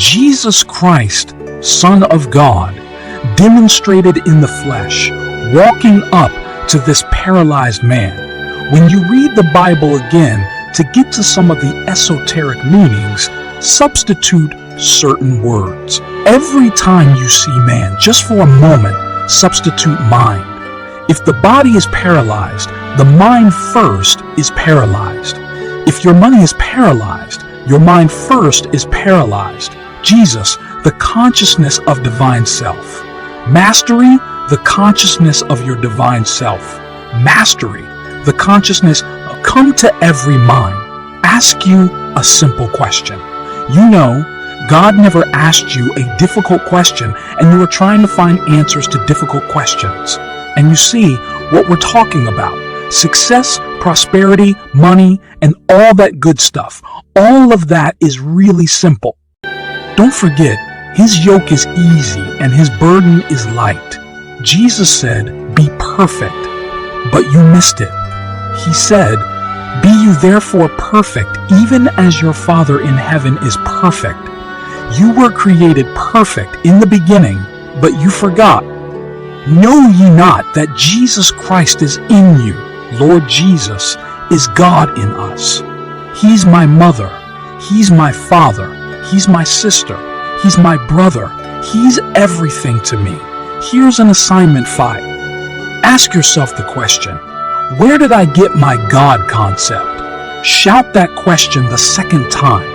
Jesus Christ, Son of God, demonstrated in the flesh, walking up to this paralyzed man. When you read the Bible again to get to some of the esoteric meanings, substitute certain words. Every time you see man, just for a moment, substitute mind. If the body is paralyzed, the mind first is paralyzed. If your money is paralyzed, your mind first is paralyzed. Jesus, the consciousness of divine self. Mastery, the consciousness of your divine self. Mastery, the consciousness of come to every mind. Ask you a simple question. You know, God never asked you a difficult question and you are trying to find answers to difficult questions. And you see what we're talking about. Success, prosperity, money, and all that good stuff. All of that is really simple. Don't forget, His yoke is easy and His burden is light. Jesus said, be perfect, but you missed it. He said, be you therefore perfect, even as your Father in heaven is perfect. You were created perfect in the beginning, but you forgot. Know ye not that Jesus Christ is in you? Lord Jesus is God in us. He's my mother. He's my father. He's my sister. He's my brother. He's everything to me. Here's an assignment 5. Ask yourself the question, where did I get my God concept? Shout that question the second time.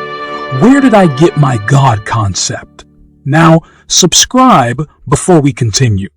Where did I get my God concept? Now, subscribe before we continue.